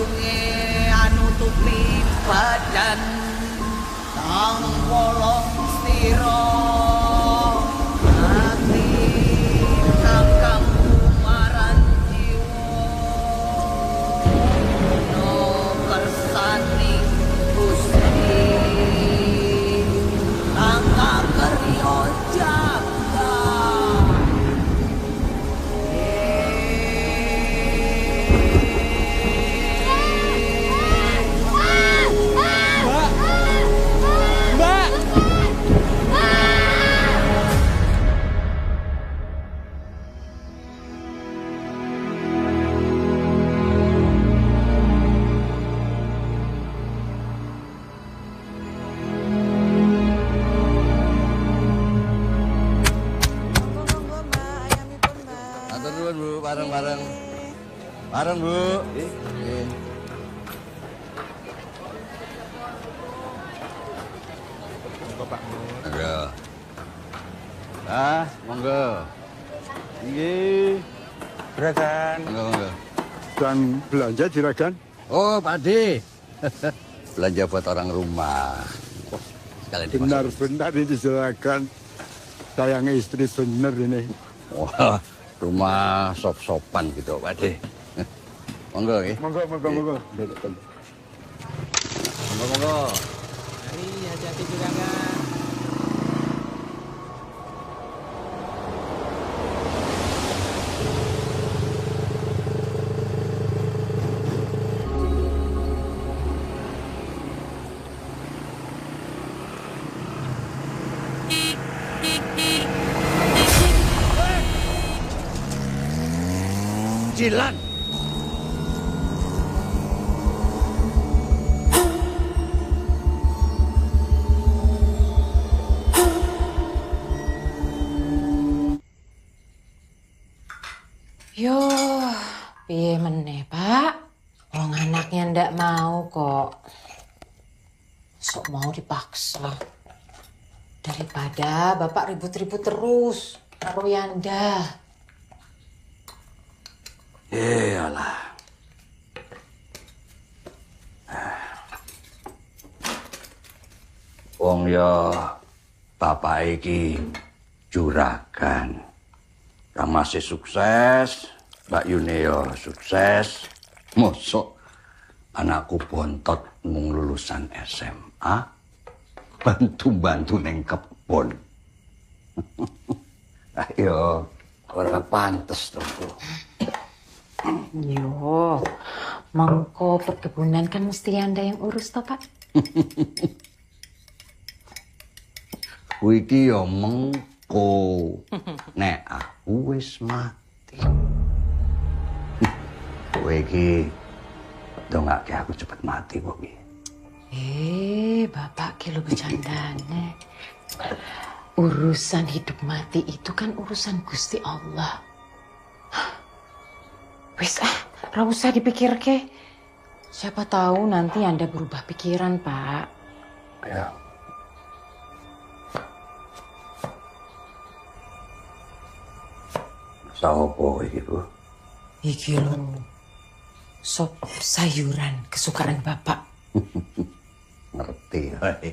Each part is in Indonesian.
sadurunge anutupi badan nang wolong stira ati kakang kumaran jiwa no kersani Gusti langka keryo jaga Bareng, Bu. Monggo, Pak. Monggo. Ah, monggo. Nggih. Juragan. Monggo. Dan belanja juragan? Oh, Pak Ade. Belanja buat orang rumah. Sekalian dimasukin. Benar-benar ini juragan. Sayang istri bener ini. Wah, rumah sop-sopan gitu, Pak Ade. Monggo, nggih. Monggo. Monggo. Mari, hati-hati juragan. Jilan. Yo, piye meneh, Pak? Wong anaknya ndak mau kok. Sok mau dipaksa. Daripada Bapak ribut-ribut terus karo Yanda. Iyalah. Wong ya bapak iki juragan. Ramase sukses, Mbak Yune ya sukses. Mosok anakku bontot mung lulusan SMA, bantu-bantu neng kebon. Ayo, ora pantes to. Yo, mangko perkebunan kan mesti Anda yang urus toh, Pak? Kuwi iki ya mengko nek aku wis mati. Kowe iki dongake aku cepet mati kok iki. Bapak ki lo bercandane. Urusan hidup mati itu kan urusan Gusti Allah. Wis ra usah dipikir ke. Siapa tahu nanti Anda berubah pikiran, Pak. Ya. Sopo iki, Bu? Iki lho. Sop sayuran kesukaan Bapak. Ngerti, wae.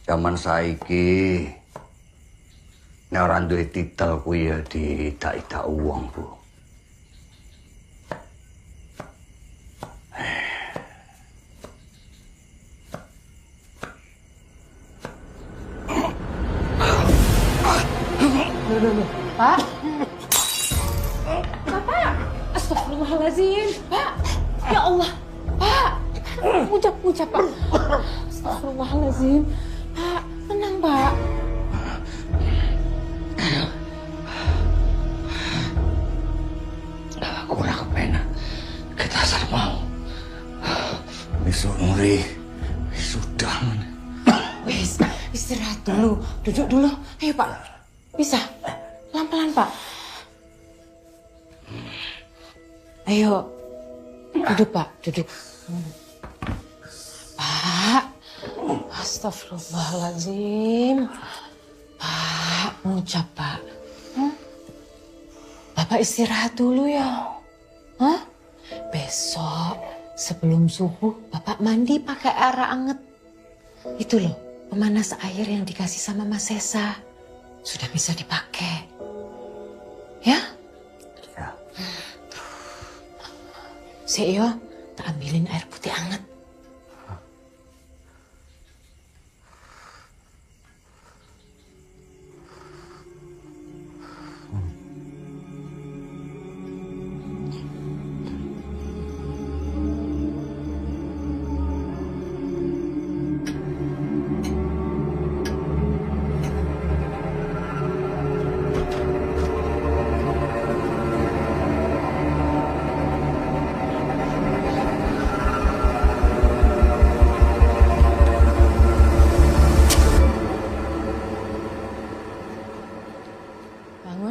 Zaman saiki nek ora duwe titel kuwi ya didak-idak wong, Bu. Pak? Bapak? Astagfirullahaladzim. Pak? Ya Allah. Pak? Ucap, Pak. Astagfirullahaladzim. Pak, tenang, Pak. Aku ora kepenak ketasar mau. Besok muri sudah. Wis, istirahat dulu. Duduk dulu. Ayo, Pak. Bisa? Pelan-pelan, Pak. Ayo. Duduk, Pak. Duduk. Pak. Astagfirullahaladzim. Pak, ngucap, Pak. Bapak istirahat dulu ya. Hah? Besok sebelum subuh Bapak mandi pakai air anget. Itu loh, pemanas air yang dikasih sama Mas Sesa. Sudah bisa dipakai. Ya? Ya. Yo, tak ambilin air putih anget.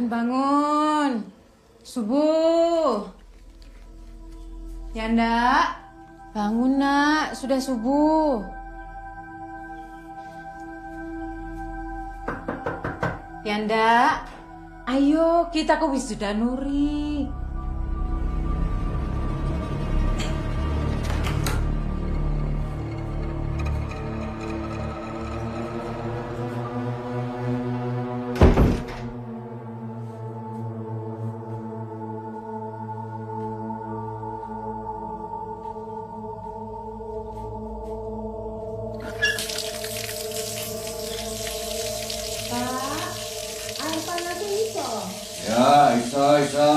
Bangun. Subuh. Ya, Ndak. Bangun, Nak. Sudah subuh. Ya, Ndak. Ayo, kita ke wisuda Nuri. Ya, Isa.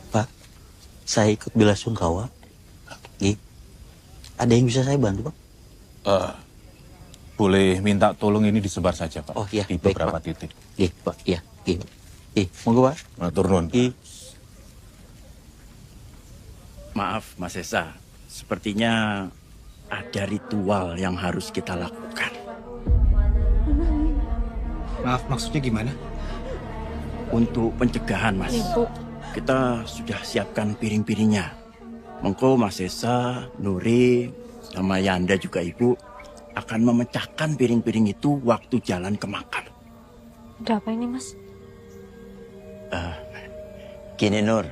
Pak, saya ikut bela sungkawa. Ada yang bisa saya bantu, Pak? Boleh minta tolong ini disebar saja, Pak. Oh iya, di baik, beberapa Pak. titik. Iya, Pak. Iya, monggo, Pak. Matur nuwun, Pak. Ih. Maaf, Mas Esa. Sepertinya ada ritual yang harus kita lakukan. Maaf, maksudnya gimana? Untuk pencegahan, Mas. Kita sudah siapkan piring-piringnya. Mengko Mas Esa, Nuri, sama Yanda juga Ibu akan memecahkan piring-piring itu waktu jalan ke makam. Ada apa ini, Mas? Gini, Nur.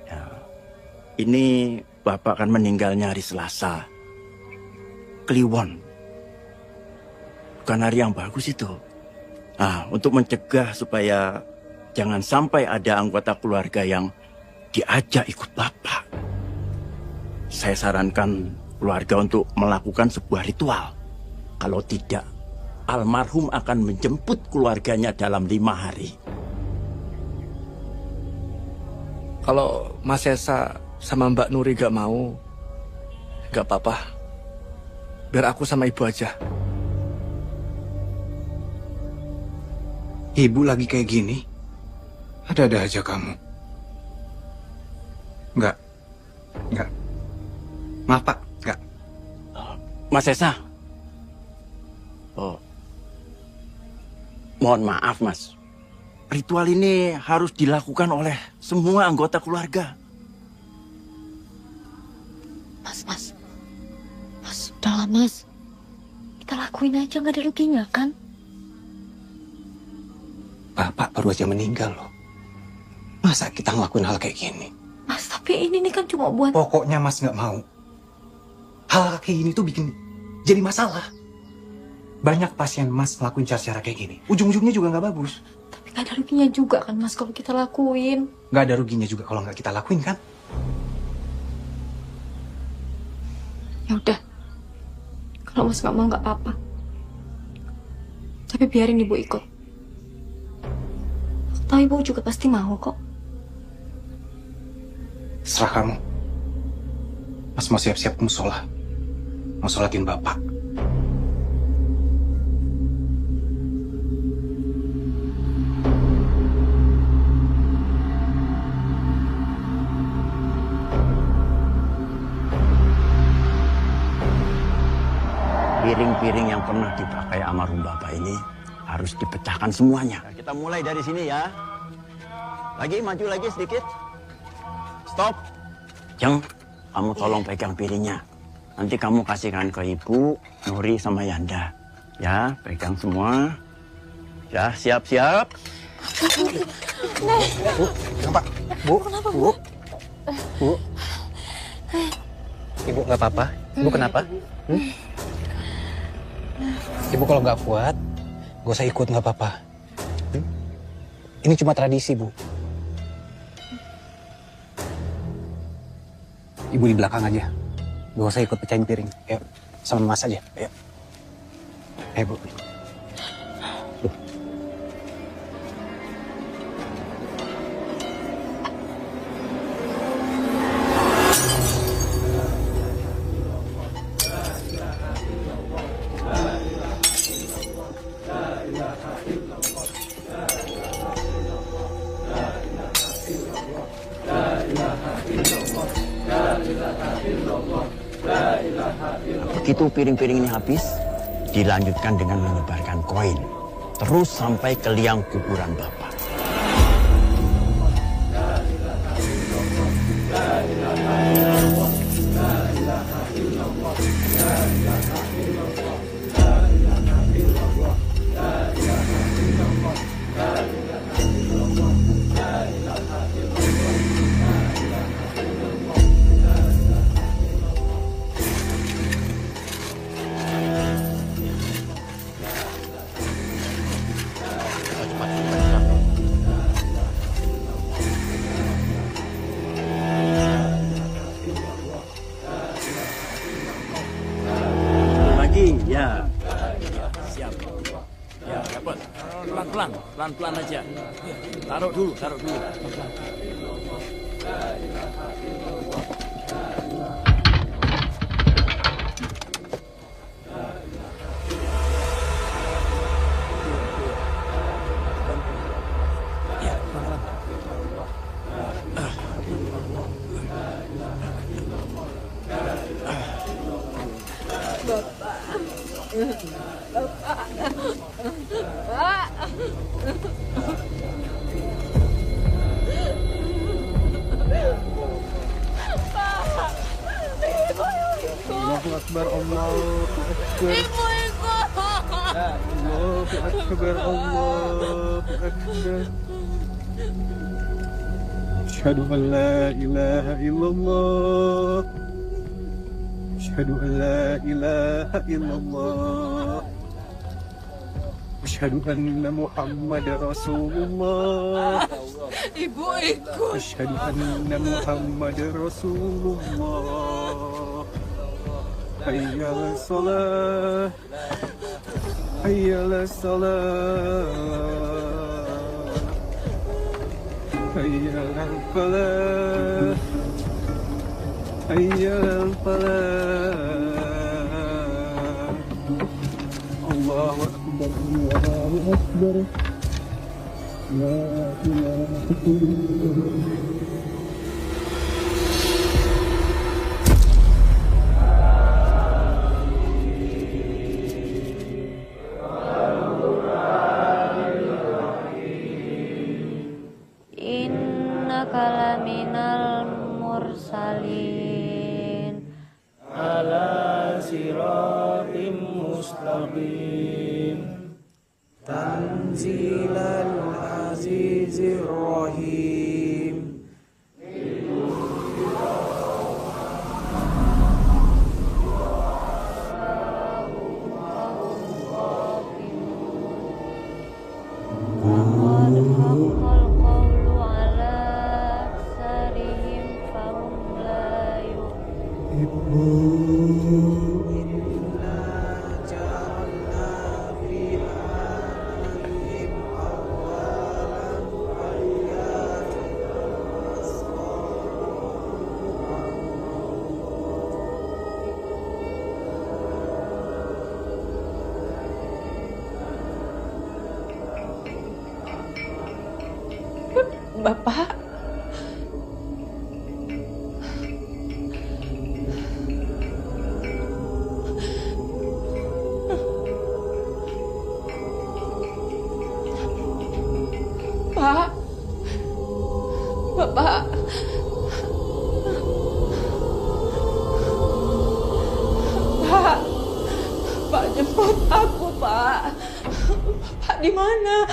Ya, ini Bapak akan meninggalnya hari Selasa. Kliwon. Bukan hari yang bagus itu. Nah, untuk mencegah supaya jangan sampai ada anggota keluarga yang diajak ikut Bapak, saya sarankan keluarga untuk melakukan sebuah ritual. Kalau tidak, almarhum akan menjemput keluarganya dalam 5 hari. Kalau Mas Esa sama Mbak Nuri gak mau, gak apa-apa. Biar aku sama Ibu aja. Ibu lagi kayak gini, ada-ada aja kamu. Enggak. Maaf, Pak. Enggak. Mas Esa. Mohon maaf, Mas. Ritual ini harus dilakukan oleh semua anggota keluarga. Mas, udahlah, Mas. Kita lakuin aja, nggak ada ruginya, kan? Bapak baru aja meninggal loh. Masa kita ngelakuin hal kayak gini? Mas, tapi ini kan cuma buat... Pokoknya Mas nggak mau. Hal kayak gini tuh bikin jadi masalah. Banyak pasien Mas ngelakuin cara-cara kayak gini. Ujung-ujungnya juga nggak bagus. Tapi nggak ada ruginya juga kan, Mas, kalau kita lakuin. Nggak ada ruginya juga kalau nggak kita lakuin, kan? Ya udah. Kalau Mas nggak mau, nggak apa-apa. Tapi biarin Ibu ikut. Tahu Ibu juga pasti mau kok. Serah kamu. Mas mau siap-siap ke musola. Mau sholatin Bapak. Piring-piring yang pernah dipakai almarhum Bapak ini harus dipecahkan semuanya. Nah, kita mulai dari sini ya. Lagi, maju lagi sedikit. Stop. Jeng, kamu tolong pegang piringnya. Nanti kamu kasihkan ke Ibu, Nuri, sama Yanda. Ya, pegang semua. Ya, siap-siap. Bu, kenapa? Bu, Bu. Ibu nggak apa-apa? Ibu kenapa? Ibu kalau nggak kuat, gak usah ikut, nggak apa-apa. Ini cuma tradisi, Bu. Ibu di belakang aja. Gak usah ikut pecahin piring. Ayo, sama Mas aja. Ayo. Ayo, Bu. Begitu piring-piring ini habis, dilanjutkan dengan menyebarkan koin. Terus sampai ke liang kuburan Bapak. Ya, siap. Ya, dapat. Pelan-pelan aja. Taruh dulu. Ya, pelan-pelan. Allahu Akbar, Allahu Akbar. Ibu. Allahu Akbar, Allahu Akbar. Asyhadu an la ilaha illallah. Asyhadu an la ilaha illallah. Asyhadu anna Muhammadar Rasulullah. Ibu ikut. Asyhadu anna Muhammadar Rasulullah. Hayya 'alas shalah. Hayya 'alas salah. Hayya 'alal falah. Hayya 'alal falah. Allahu Akbar, Allahu Akbar. La ilaha illallah. Innaka laminal mursalin Ala siratim mustaqim. Tanzilal azizir rahim. Qad haqqal qawlu ala aksarihim fahum la Bapak. Pak. Bapak. Pak. Pak, jemput aku, Pak. Bapak di mana?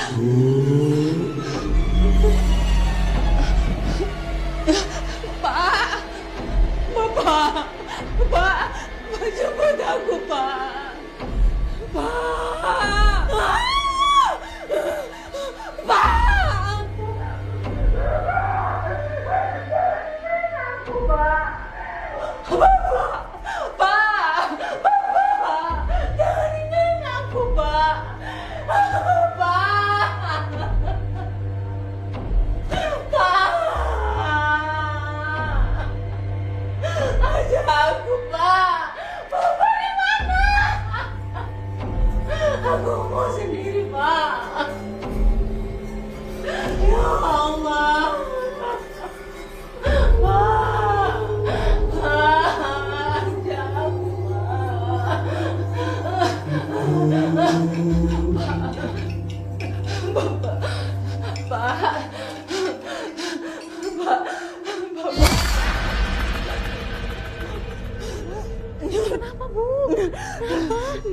Pak, Bapak, Pak, jemput aku, Pak. Pak, Pak. Jangan tinggalin aku, Pak. Aja aku, Pak. Bapak di mana? Aku mau sendiri, Pak. Ya Allah. Aja aku, Pak. Kenapa, Bu?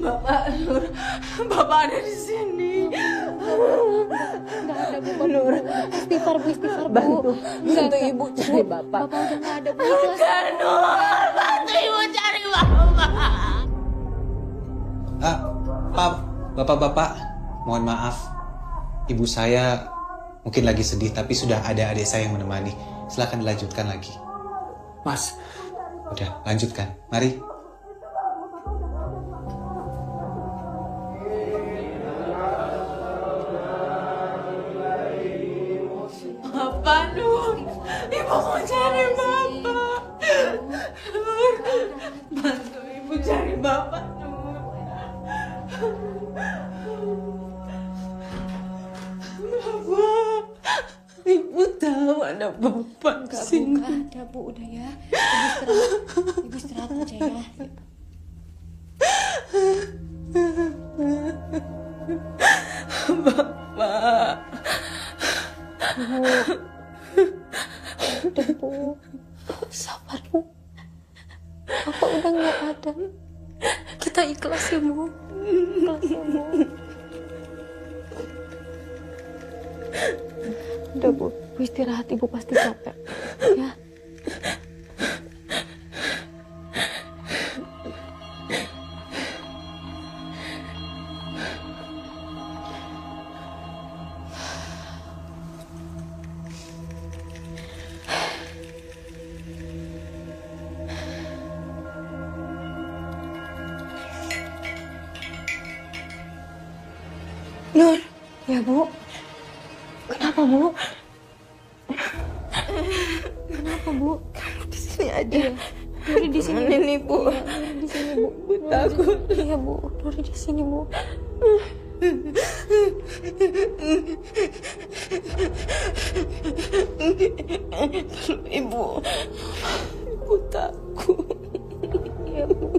Bapak Nur, Bapak ada di sini. Nggak ada, Bu. Nur, istighfar, Bu. Bantu Nggak. Ibu cari Bapak. Bapak udah nggak ada, Bu. Ikhlas. Nur, bantu Ibu cari Bapak. Bapak-bapak, mohon maaf. Ibu saya mungkin lagi sedih, tapi sudah ada adik saya yang menemani. Silakan dilanjutkan lagi. Mas, Udah, lanjutkan. Mari. Bapak Nur, Ibu mau cari Bapak. Nur, bantu Ibu cari Bapak Nur. Bapak, Ibu tahu ada Bapak di sini. Nggak ada, Bu. Udah ya. Ibu istirahat aja ya. udah nggak ada. Kita ikhlas ya, Bu. Ikhlas ya, Bu. Udah, Bu. Bu istirahat, Ibu pasti capek. Ya. Nur, Ya, Bu. Kenapa, Bu? Kenapa, Bu? kamu di sini aja. Nuri di sini. Temenin Ibu. Nuri di sini, Bu. Ibu takut. Iya, Bu. Nuri di sini, Bu. Ibu. Ibu takut. Iya, Bu.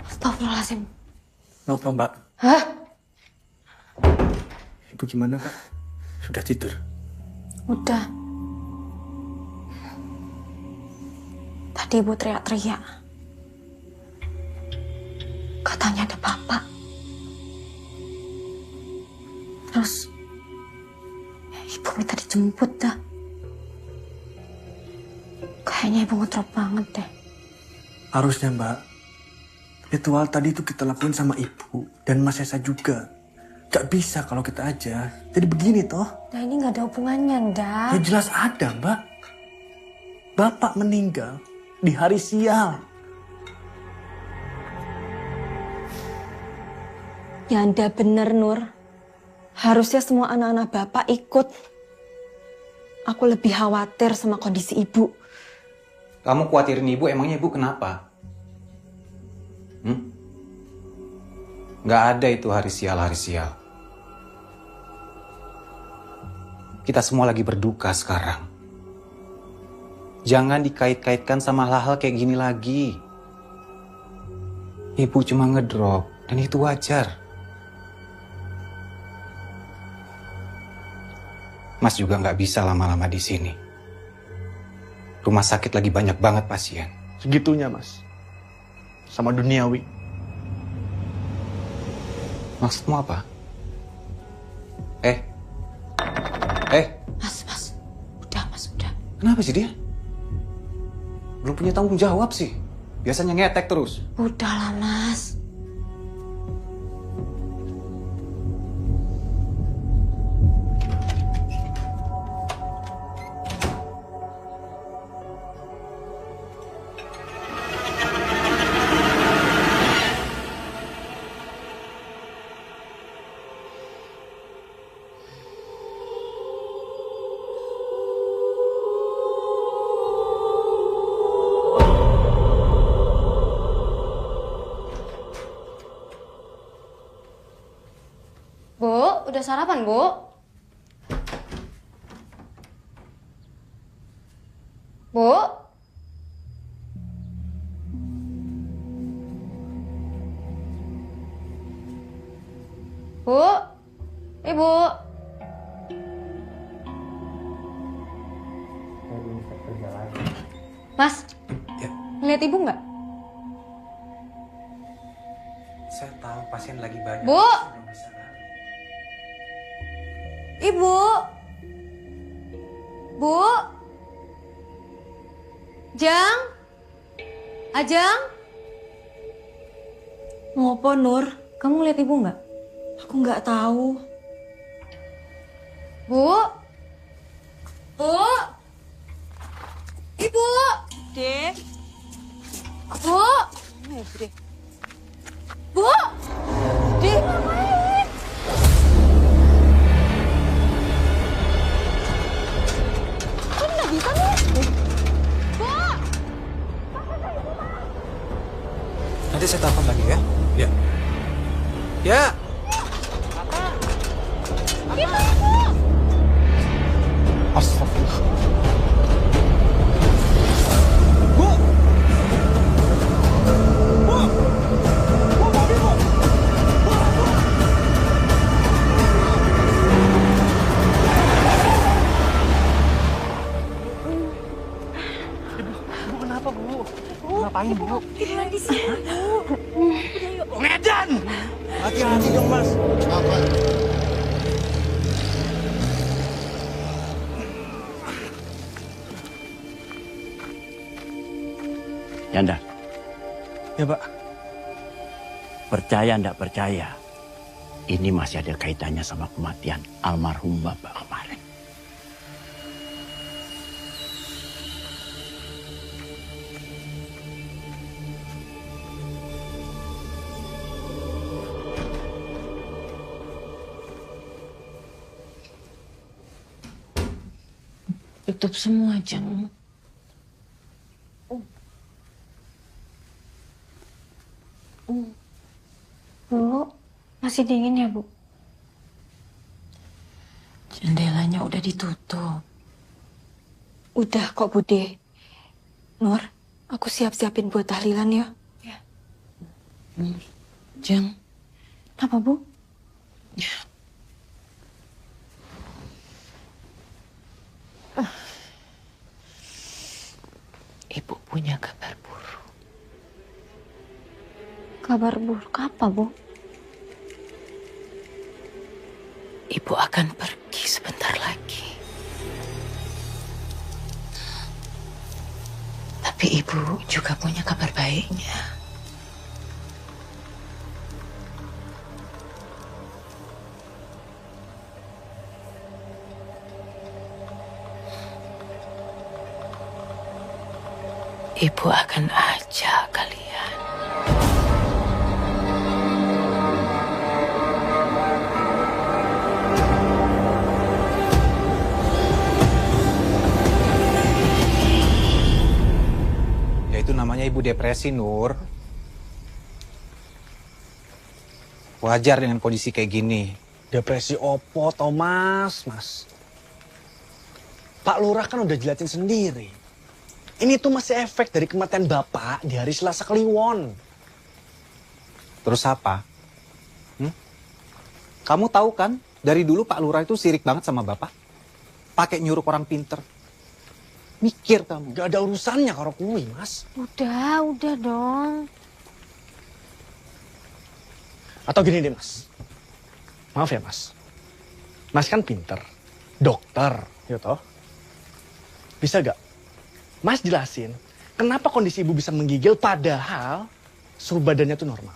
Astagfirullahaladzim. Kenapa, Mbak? Hah? Ibu gimana, Kak? Sudah tidur? Udah. Tadi Ibu teriak-teriak. Katanya ada bapak. Terus Ibu minta dijemput dah. Kayaknya Ibu ngedrop banget deh. Harusnya, Mbak. Ritual tadi itu kita lakuin sama Ibu dan Mas Esa juga. Gak bisa kalau kita aja. Jadi begini toh. Nah ini gak ada hubungannya, Nda. Ya jelas ada, Mbak. Bapak meninggal di hari sial. Ya Anda bener, Nur. Harusnya semua anak-anak Bapak ikut. Aku lebih khawatir sama kondisi Ibu. Kamu khawatirin Ibu, emangnya Ibu kenapa? Nggak ada itu hari sial. Kita semua lagi berduka sekarang. Jangan dikait-kaitkan sama hal-hal kayak gini lagi. Ibu cuma ngedrop, dan itu wajar. Mas juga nggak bisa lama-lama di sini. Rumah sakit lagi banyak banget pasien. Segitunya, Mas. Sama duniawi. Maksudmu apa? Mas, udah. Kenapa sih dia? Belum punya tanggung jawab sih. Biasanya ngetek terus. Udahlah, Mas. Bu, udah sarapan, Bu? Bu? Bu? Ibu? Mas, ngeliat ibu nggak? Saya tahu pasien lagi banyak. Bu? Ibu? Bu? Jang? Ajang? Ngopo, Nur? Kamu ngeliat ibu nggak? Aku nggak tahu. Bu? Bu? Ibu? Dek. Bu? Bu? Dek. Kok nggak bisa nih? Bu? Nanti saya telepon lagi ya. Ya. Ya. Kita, Bu! Astagfirullah. Bu! Bu! Bu, mobil, Bu! Bu! Bu, kenapa, Bu? Ngapain, Bu? Kita di sini, Bu. Medan! Hati-hati dong, Mas. Yanda. Ya, Pak. Percaya ndak percaya, ini masih ada kaitannya sama kematian almarhum Bapak kemarin. Tutup semua, Jang. Bu, masih dingin ya, Bu? Jendelanya udah ditutup. Udah kok, Bude. Nur, aku siap-siapin buat tahlilan ya. Jang, Apa, Bu? Ibu punya kabar buruk. Kabar buruk apa, Bu? Ibu akan pergi sebentar lagi. Tapi ibu juga punya kabar baiknya. Ibu akan ajak kalian. Ya itu namanya ibu depresi, Nur. Wajar dengan kondisi kayak gini. Depresi opo, Thomas, Mas? Pak Lurah kan udah jelasin sendiri. Ini tuh masih efek dari kematian Bapak di hari Selasa Kliwon. Terus apa? Kamu tahu kan, dari dulu Pak Lurah itu sirik banget sama Bapak. Pakai nyuruh orang pinter. Mikir kamu. Gak ada urusannya karo kuwi, Mas. Udah dong. Atau gini deh, Mas. Maaf ya, Mas. Mas kan pinter. Dokter, ya toh? Bisa gak? Mas jelasin, Kenapa kondisi ibu bisa menggigil padahal suhu badannya tuh normal?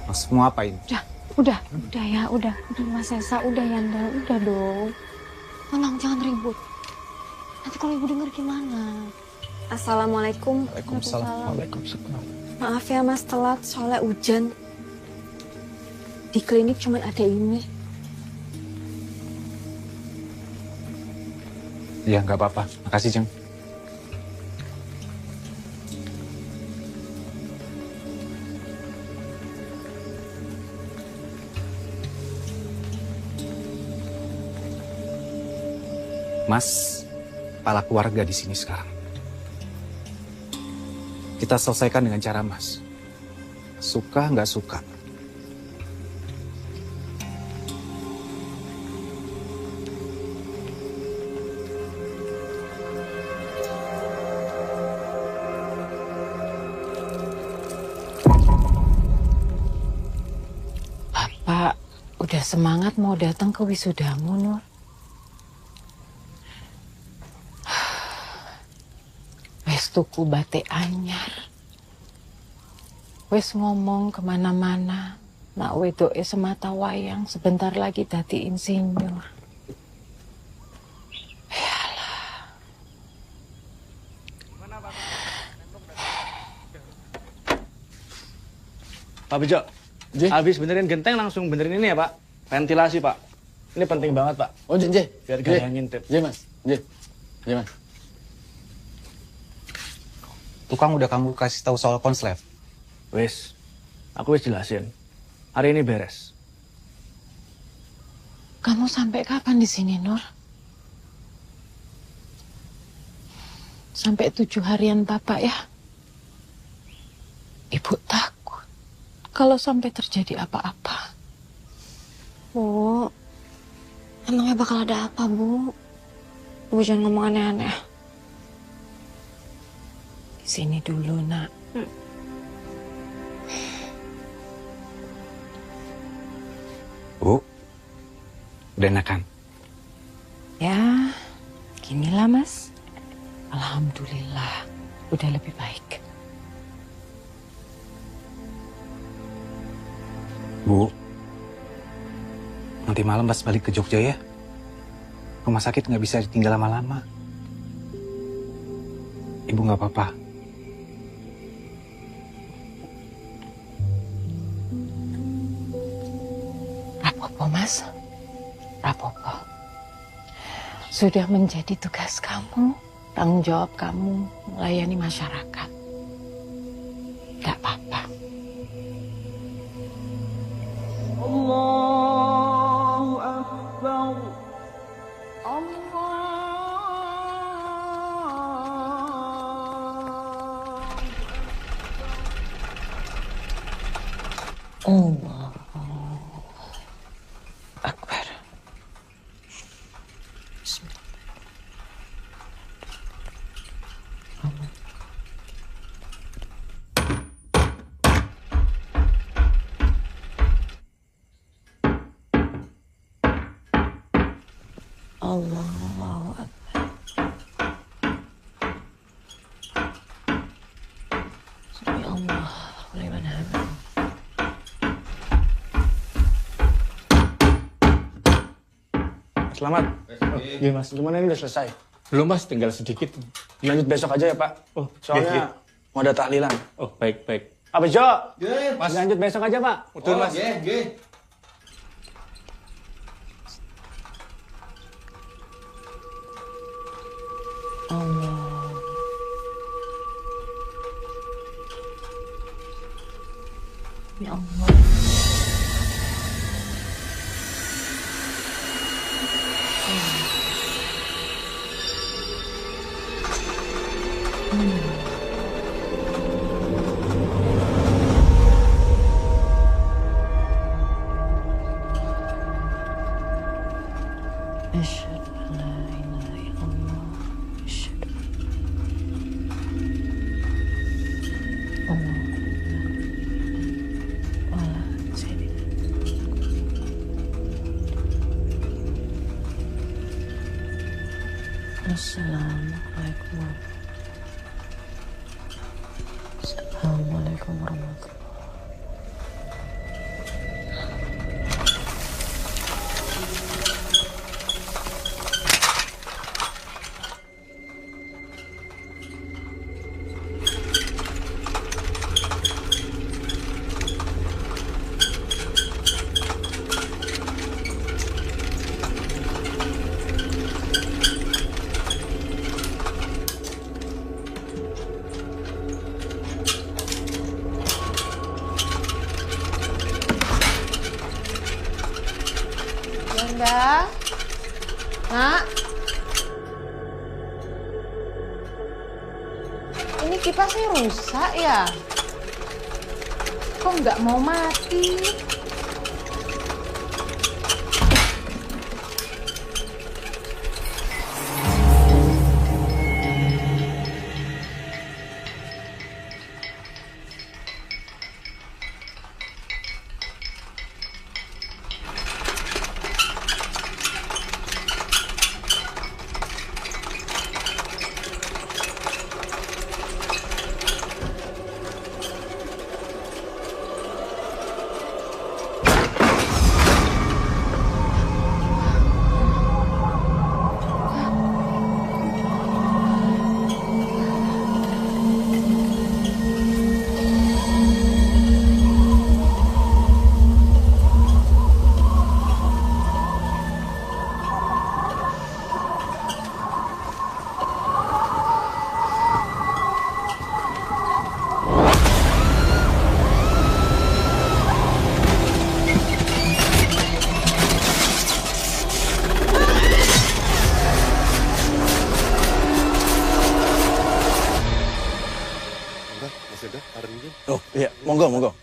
Mas, mau apain? Udah ya, udah Mas Esa, udah Yanda, udah dong. Tolong jangan ribut. Nanti kalau ibu denger gimana? Assalamualaikum. Waalaikumsalam. Maaf ya Mas telat, soalnya hujan. Di klinik cuma ada ini. Ya, nggak apa-apa. Makasih, Jeng. Mas, kepala keluarga di sini sekarang. Kita selesaikan dengan cara Mas. Suka nggak suka. Bapak udah semangat mau datang ke wisudamu, Nur. Wes tuku batik anyar. Wes ngomong kemana-mana. Nak wedoke semata wayang sebentar lagi dadi insinyur. Pak Bejo, habis benerin genteng langsung benerin ini ya Pak. Ventilasi Pak. Ini penting banget Pak. Oh, J. Biar gak ada yang ngintip. Mas. J, Mas. Tukang udah kamu kasih tahu soal konslet? Wes, aku wes jelasin. Hari ini beres. Kamu sampai kapan di sini, Nur? Sampai 7 harian Bapak ya? Ibu takut kalau sampai terjadi apa-apa. Bu, emangnya bakal ada apa, Bu? Bu jangan ngomong aneh-aneh. Di sini dulu, Nak. Bu, udah enakan? Ya, ginilah Mas. Alhamdulillah, udah lebih baik. Bu, nanti malam pas balik ke Jogja ya. Rumah sakit nggak bisa ditinggal lama-lama. Ibu nggak apa-apa. Rapopo, Mas. Rapopo. Sudah menjadi tugas kamu, tanggung jawab kamu melayani masyarakat. Gak apa-apa. Allahu Akbar. Allah Akbar. Bismillah. Allahu Akbar. Subhanallah, Allah, liman hamid. Selamat. Iya Mas, gimana ini udah selesai? Belum Mas, tinggal sedikit. Lanjut besok aja ya Pak. Soalnya mau ada tahlilan. Oh, baik. Pak Bejo, Mas. lanjut besok aja Pak. Betul, Mas. Allah. Ya Allah. Asyhadu an la ilaha illallah. Asyhadu Allah. Wala sayyidina. Assalamualaikum Assalamualaikum warahmatullahi. Yanda, Nak, ini kipasnya rusak ya? Kok nggak mau mati? Oh iya, monggo.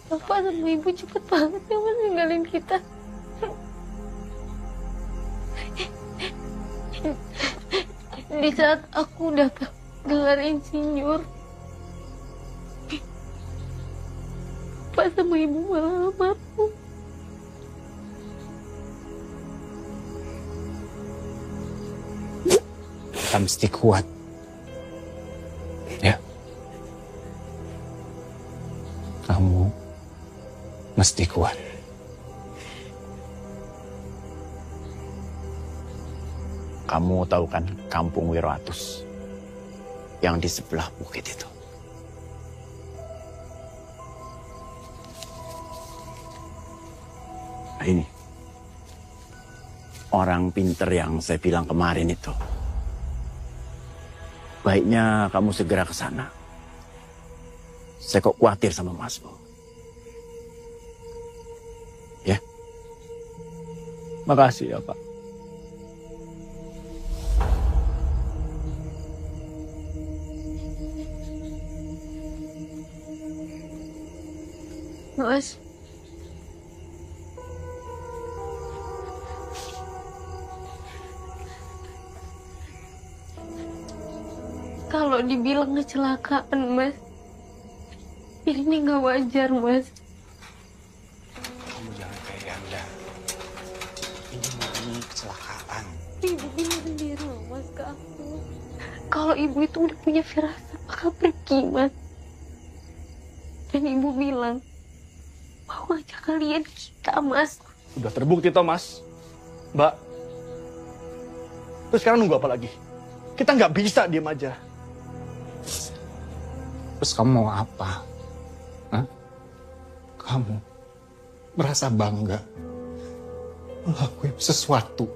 Bapak sama ibu cepet banget ya mas ninggalin kita. Di saat aku udah gelar insinyur, Bapak sama ibu malah almarhum. Kita mesti kuat. Ya. Kamu mesti kuat. Kamu tahu kan kampung Wiroatus yang di sebelah bukit itu? Nah ini, orang pinter yang saya bilang kemarin itu. Baiknya kamu segera ke sana. Saya kok khawatir sama Masmu. Ya. Makasih ya, Pak. Mas, kalau dibilang kecelakaan, Mas, ini nggak wajar, Mas. Kamu jangan kayak Yanda. Ini murni kecelakaan. Ibu bilang sendiri loh, Mas, ke aku. Kalau ibu itu udah punya firasat, maka pergi, Mas. Dan ibu bilang, mau ngajak kalian kita, Mas. Udah terbukti, Thomas. Mbak. Terus sekarang nunggu apa lagi? Kita nggak bisa diem aja. Terus kamu mau apa? Hah? Kamu merasa bangga melakukan sesuatu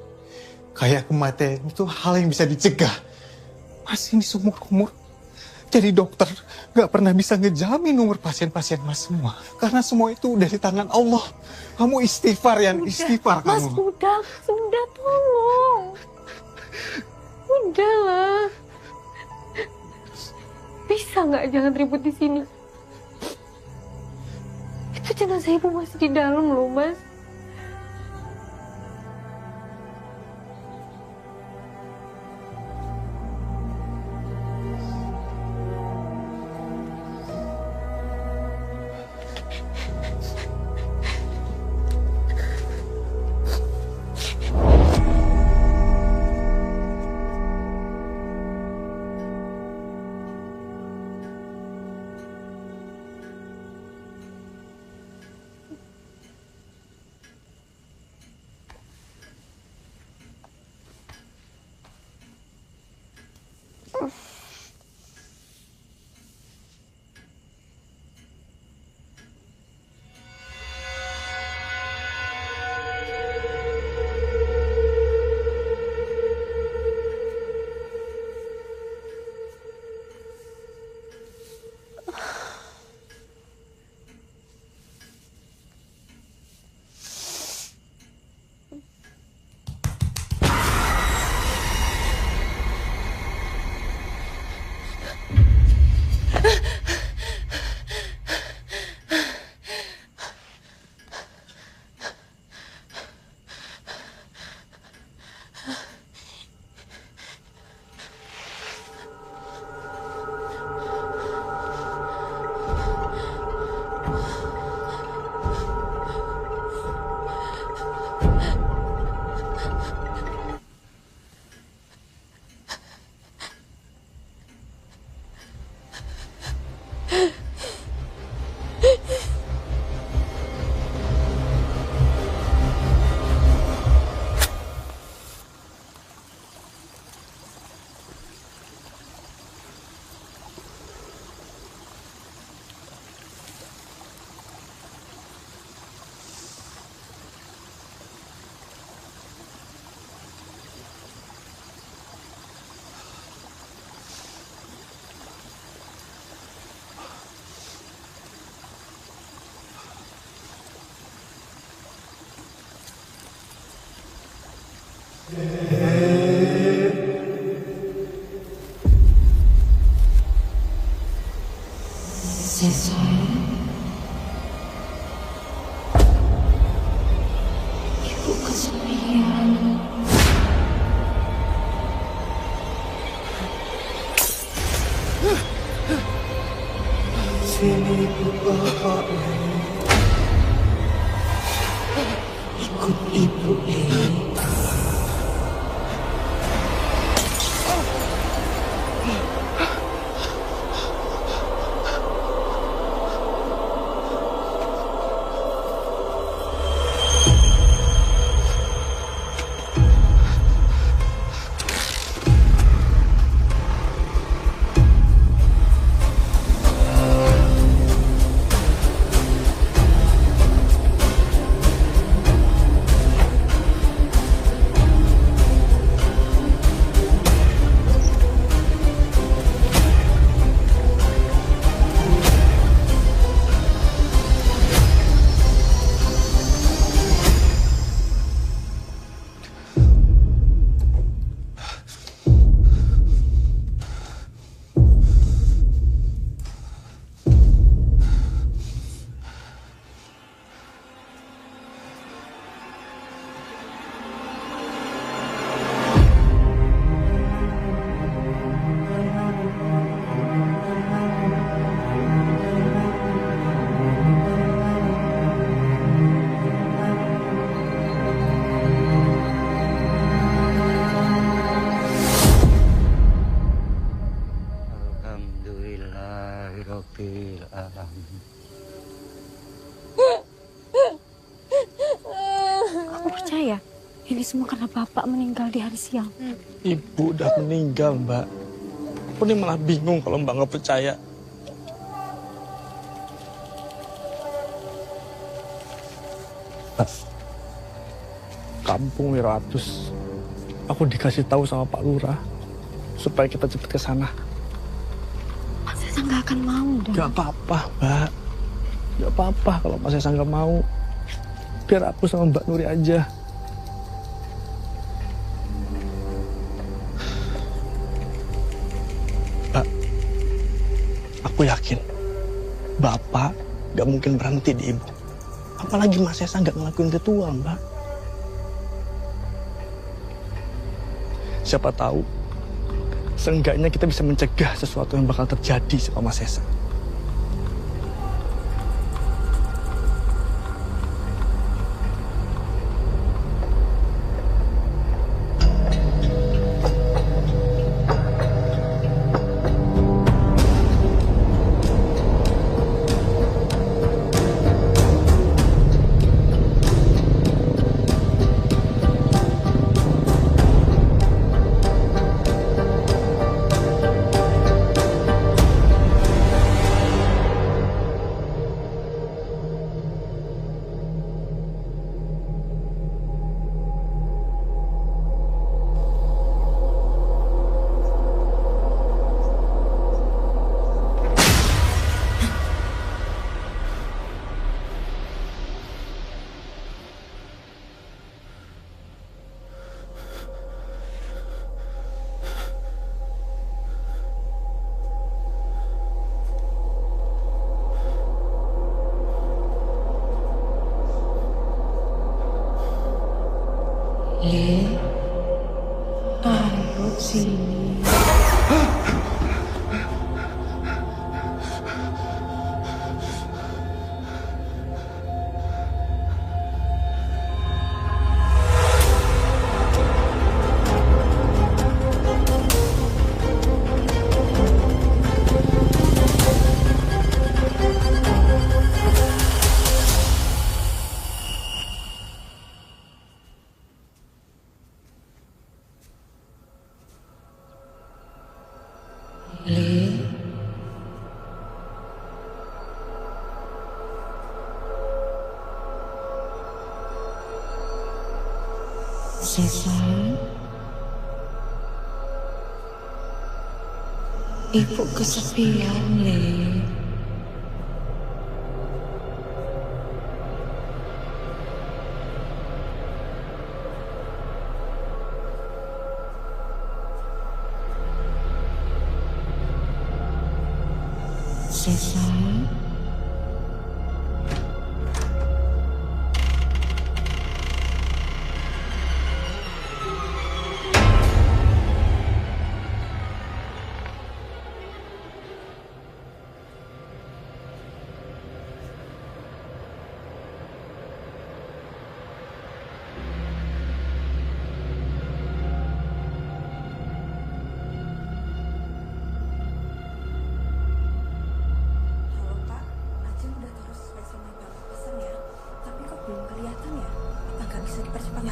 kayak kematian itu hal yang bisa dicegah. Mas ini seumur umur jadi dokter gak pernah bisa ngejamin umur pasien-pasien mas semua, karena semua itu udah di tangan Allah. Kamu istighfar ya, istighfar Mas, kamu. sudah tolong. Udahlah. Bisa nggak jangan ribut di sini? Itu jenazah ibu masih di dalam loh, Mas. sini Bapak. Ikut Ibu ini. Alhamdulillahirabbil alamin. Aku percaya ini semua karena Bapak meninggal di hari siang. Ibu udah meninggal, Mbak. Aku nih malah bingung kalau Mbak nggak percaya. Mbak, kampung Wiratus. Aku dikasih tahu sama Pak Lurah supaya kita cepet ke sana. Mas Sesa nggak akan mau dong. Gak apa-apa, Mbak. Gak apa-apa kalau Mas Sesa nggak mau. Biar aku sama Mbak Nuri aja. Mbak, aku yakin Bapak gak mungkin berhenti di Ibu. Apalagi Mas Sesa gak ngelakuin ritual, Mbak. Siapa tahu, seenggaknya kita bisa mencegah sesuatu yang bakal terjadi sama Mas Sesa. Le, ayo sini. Le, Sesa, Ibu kesepian, Le. Sesa,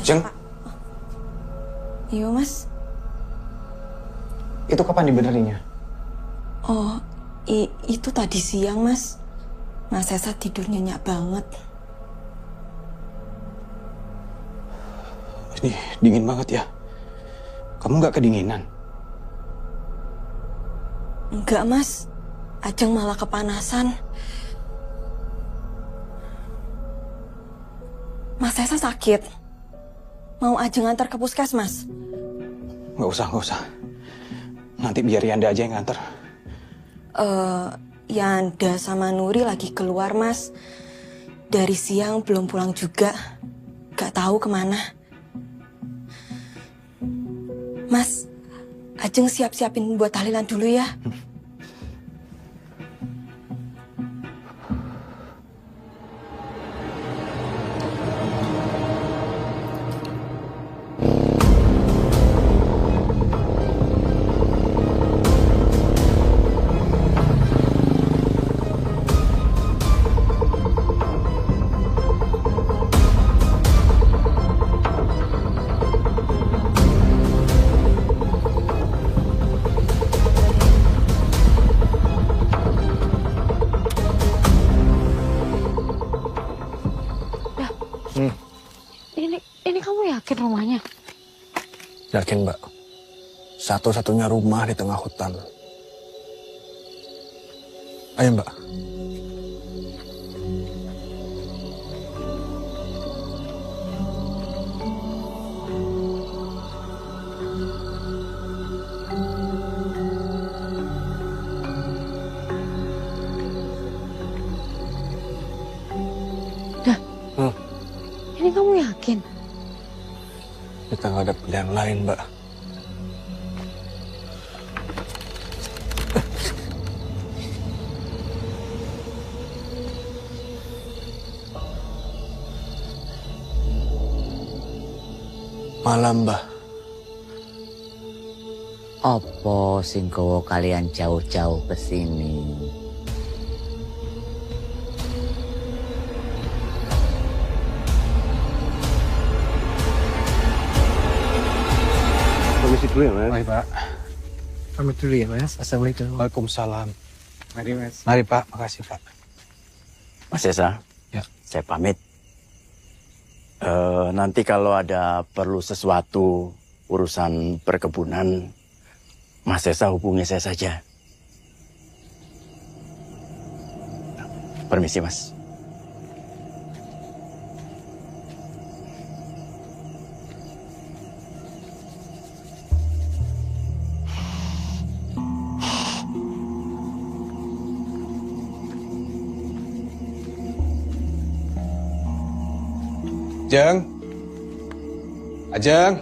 Jeng, Iya, Mas. itu kapan dibenerinnya? Oh, itu tadi siang, Mas. Mas Esa tidur nyenyak banget. Ini dingin banget ya. Kamu nggak kedinginan? Enggak, Mas. Ajeng malah kepanasan. Mas Esa sakit. Mau Ajeng antar ke puskesmas? Nggak usah. Nanti biar Yanda aja yang nganter. Yanda sama Nuri lagi keluar, Mas. Dari siang belum pulang juga. Gak tahu kemana. Mas, Ajeng siap-siapin buat tahlilan dulu ya. Ini kamu yakin rumahnya? Yakin, Mbak. Satu-satunya rumah di tengah hutan. Ayo, Mbak. Ini kamu yakin? Kita nggak ada pilihan lain, Mbak. Malam, Mbah. Apa sing gawa kalian jauh-jauh ke sini? Permisi dulu ya, Mas. Baik, Pak. Pamit dulu ya, Mas. Assalamualaikum. Waalaikumsalam. Mari, Mas. Mari, Pak. Makasih, Pak. Mas Esa, Ya. saya pamit. Nanti kalau ada perlu sesuatu urusan perkebunan, Mas Esa hubungi saya saja. Permisi, Mas. Ajeng. Ajeng.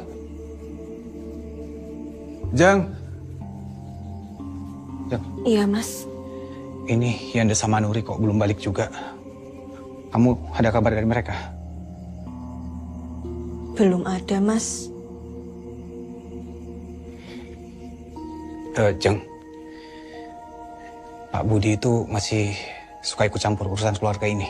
Ajeng. Iya, Mas. Ini Yanda sama Nuri kok belum balik juga. Kamu ada kabar dari mereka? Belum ada, Mas. Jeng. Pak Budi itu masih suka ikut campur urusan keluarga ini.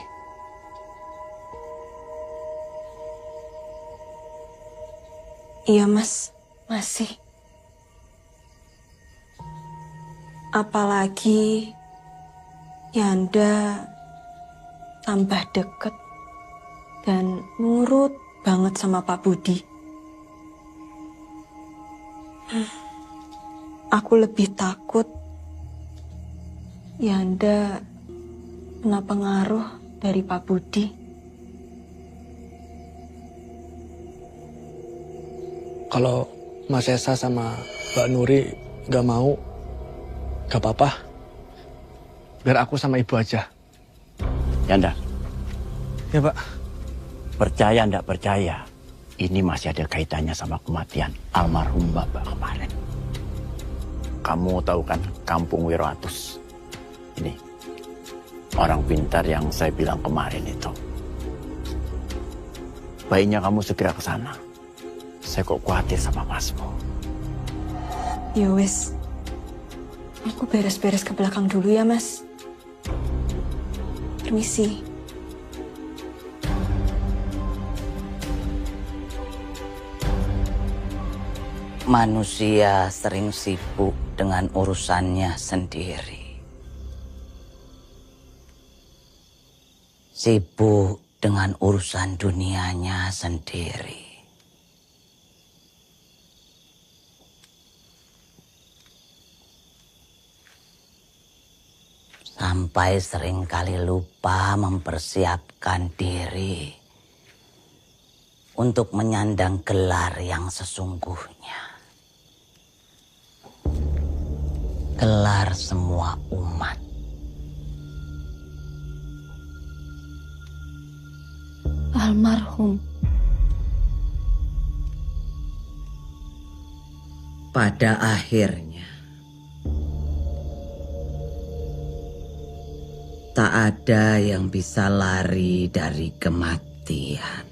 Iya, Mas. Masih. Apalagi Yanda tambah deket dan nurut banget sama Pak Budi. Aku lebih takut Yanda kena pengaruh dari Pak Budi. Kalau Mas Esa sama Mbak Nuri gak mau, gak apa-apa. Biar aku sama ibu aja. Yanda. Ya, Pak. Percaya ndak percaya, ini masih ada kaitannya sama kematian almarhum Bapak kemarin. Kamu tahu kan Kampung Wiroatus? Ini orang pintar yang saya bilang kemarin itu. Baiknya kamu segera ke sana. Saya kok khawatir sama Masmu. Ya wes, aku beres-beres ke belakang dulu ya, Mas. Permisi. Manusia sering sibuk dengan urusannya sendiri. Sibuk dengan urusan dunianya sendiri. Sampai seringkali lupa mempersiapkan diri untuk menyandang gelar yang sesungguhnya. Gelar semua umat. Almarhum. Pada akhirnya, tak ada yang bisa lari dari kematian.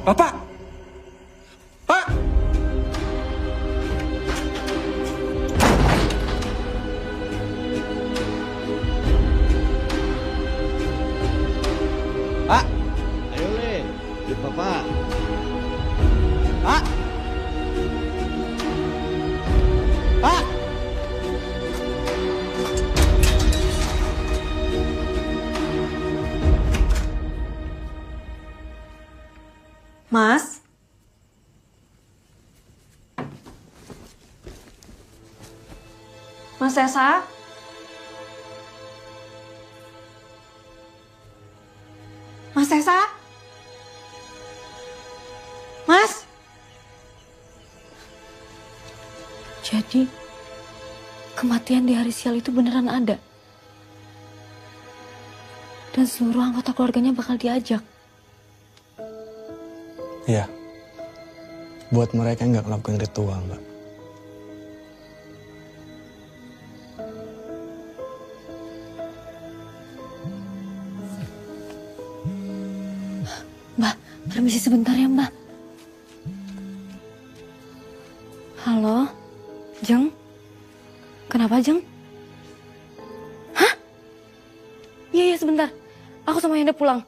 Bapak! Pak! Pak! Ayo, Le. Lihat Bapak. Pak! Pak! Mas? Mas Sesa? Mas Sesa? Mas? Jadi, kematian di hari sial itu beneran ada. Dan seluruh anggota keluarganya bakal diajak. Iya. Buat mereka yang nggak ngelakuin ritual, Mbak. Mbak, permisi sebentar ya, Mbak. Halo, Jeng? Kenapa, Jeng? Hah? Iya, sebentar. Aku sama Yanda pulang.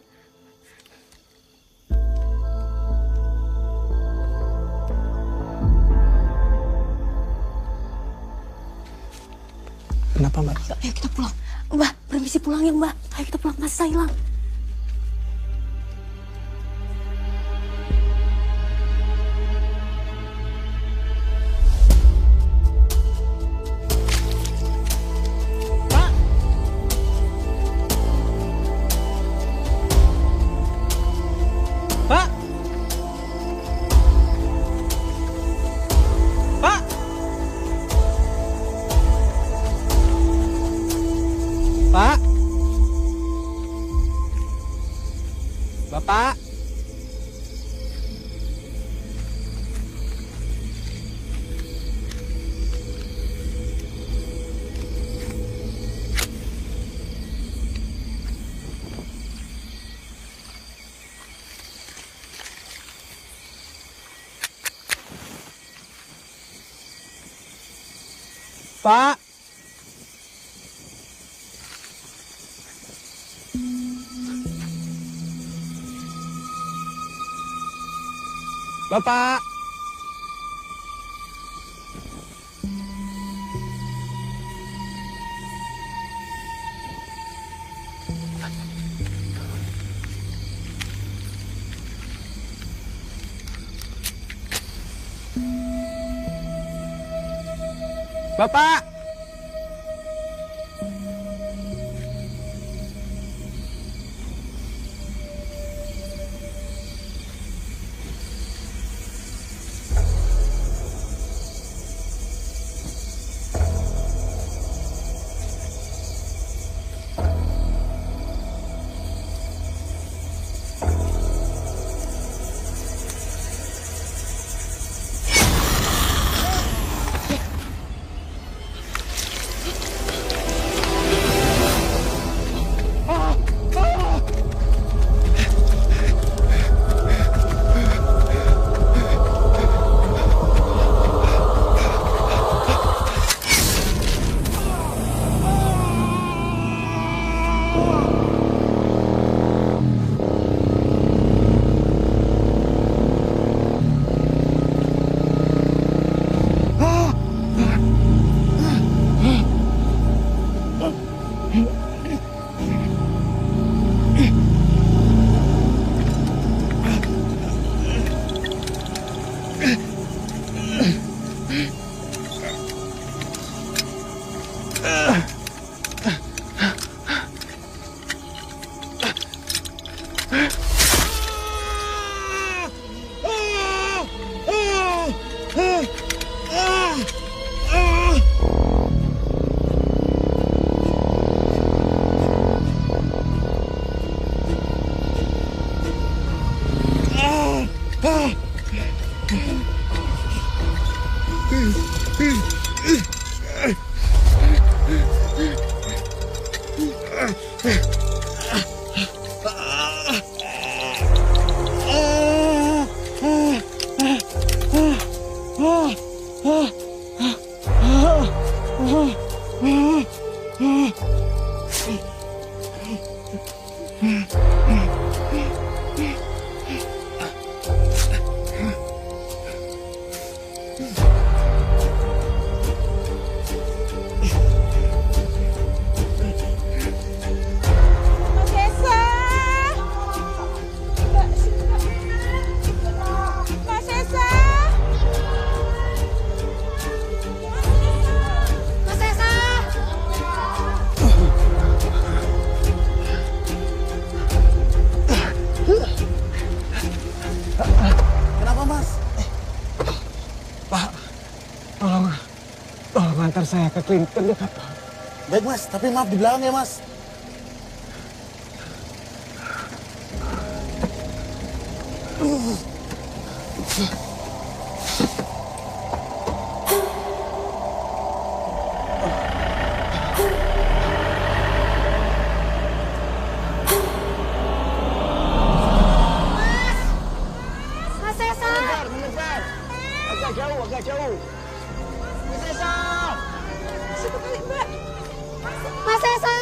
Kenapa, Mbak? Ayo kita pulang. Mbak, permisi pulang ya, Mbak. Ayo kita pulang, Mas saya hilang. Pak! Pak! Pak! Bapak! Pak! Bapak! Bapak! saya ke klinik terdekat, Pak. Baik Mas, tapi maaf di belakang ya Mas. Mas Esa! Mendekat. Agak jauh, agak jauh. Mas Esa! Satu kali, Mbak. Mas Esa!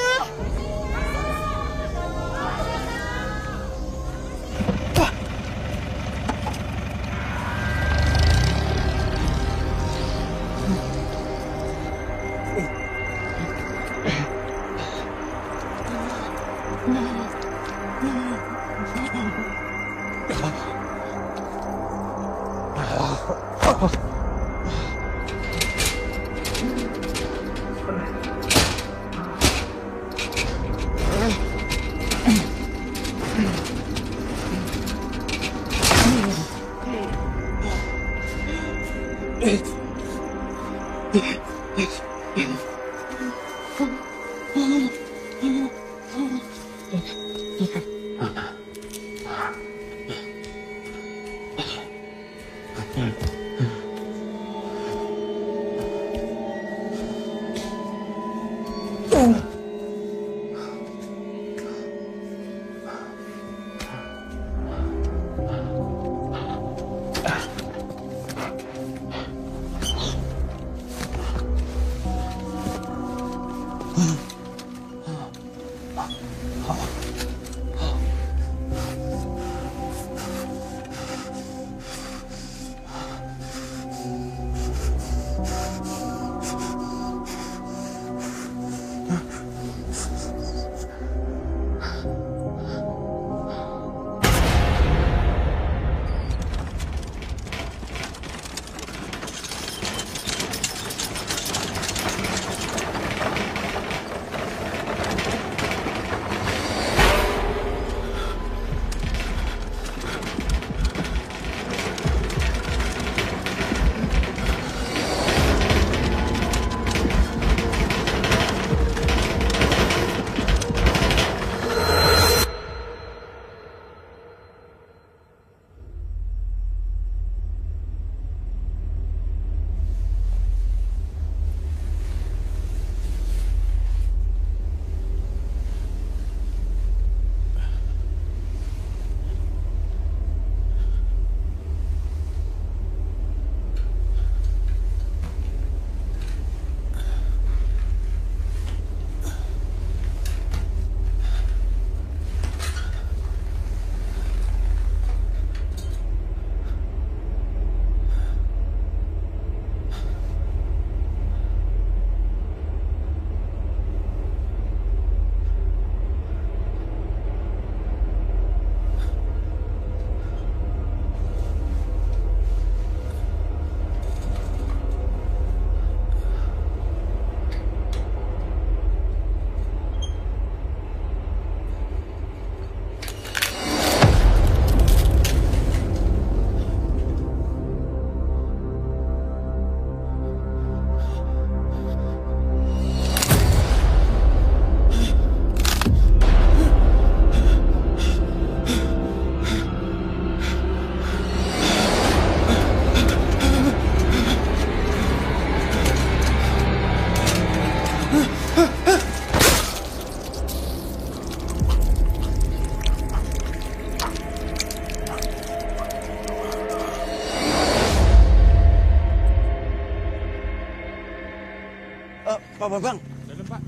Pak Bambang.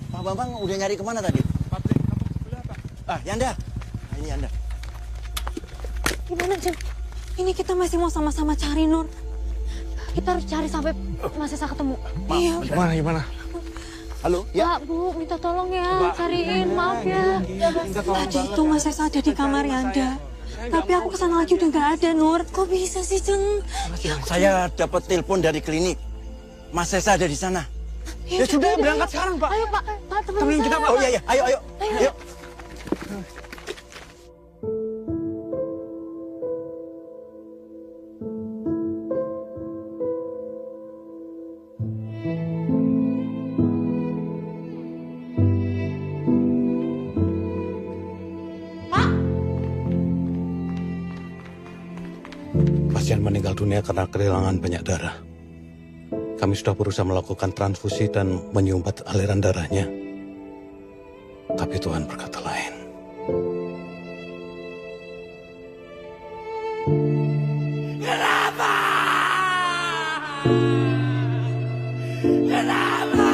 Pak Bambang udah nyari kemana tadi? Pabrik kapuk sebelah, Pak. Ah, Yanda. Nah, ini Yanda. Gimana, Jen? Ini kita masih mau sama-sama cari, Nur. Kita harus cari sampai Mas Esa ketemu. Iya. Gimana? Halo, Pak, Bu, minta tolong ya, cariin, maaf ya. Tadi itu Mas Esa ada di kamar Yanda. Tapi aku kesana lagi udah nggak ada, Nur. Kok bisa sih, Jeng? Saya dapat telepon dari klinik. Mas Esa ada di sana. Ya sudah, berangkat sekarang, Pak. Ayo, Pak. Pak, temenin kita, Pak. Oh iya, ayo. Ayo. pasien meninggal dunia karena kehilangan banyak darah. Kami sudah berusaha melakukan transfusi dan menyumbat aliran darahnya. Tapi Tuhan berkata lain. Kenapa? Kenapa?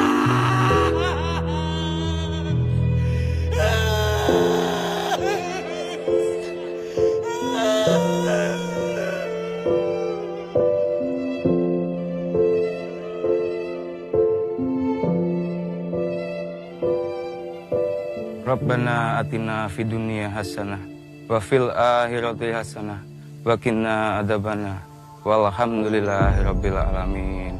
Rabbana atina fid dunya hasanah wa fil akhirati hasanah wa qina adzabana walhamdulillahirabbil alamin.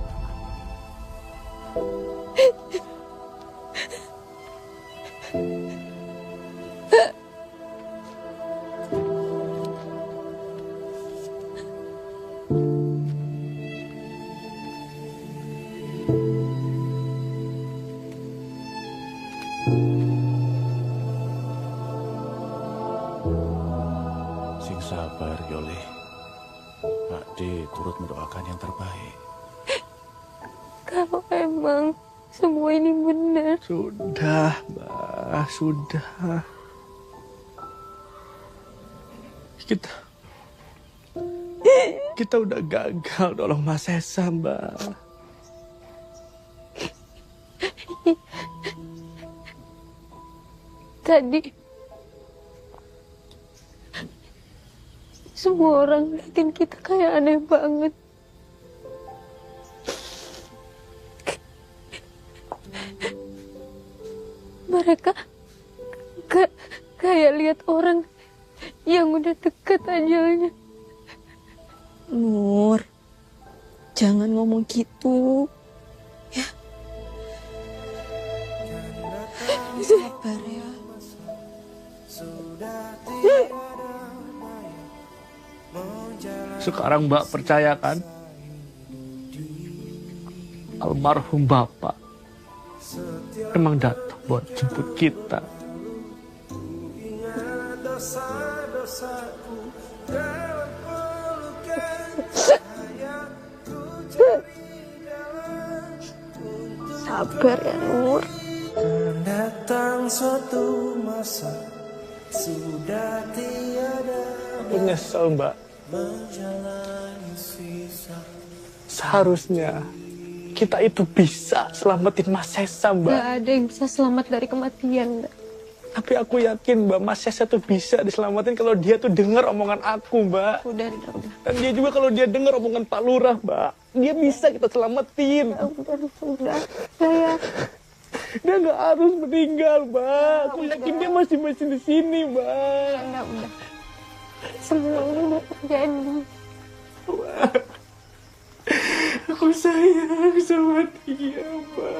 Sing sabar, Yoli. Pak D turut mendoakan yang terbaik. Kalau emang semua ini benar. Sudah, Mbak, sudah. Kita udah gagal nolong Mas Esa, Mbak. Tadi semua orang liatin kita kayak aneh banget. Mereka kayak lihat orang yang udah dekat ajalnya. Nur, jangan ngomong gitu. Ya. Sabar ya. Sekarang Mbak percayakan almarhum Bapak emang datang buat jemput kita. Sabar ya Nur. Datang suatu masa sudah tiada. Aku nyesel, Mbak. Menjalani sisa. Seharusnya kita itu bisa selamatin Mas Esa, Mbak. Gak ada yang bisa selamat dari kematian, Mbak. Tapi aku yakin Mbak, Mas Esa tuh bisa diselamatin kalau dia tuh dengar omongan aku, Mbak. Udah. Dan dia juga kalau dia dengar omongan Pak Lurah, Mbak, dia bisa kita selamatin. Udah. Saya dia nggak harus meninggal, Mbak. Aku yakin dia masih di sini, Mbak. Udah. Semua ini udah terjadi. Aku sayang sama dia, Mbak.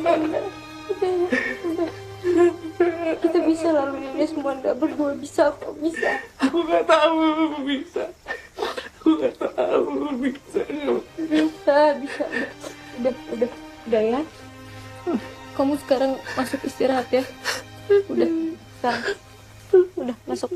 Udah. Kita bisa lalui ini semua, nggak berdua bisa kok, bisa. Aku nggak tahu bisa. Aku nggak tahu bisa. Bisa. Udah ya. Kamu sekarang masuk istirahat ya. Udah, sekarang. Udah, masuk.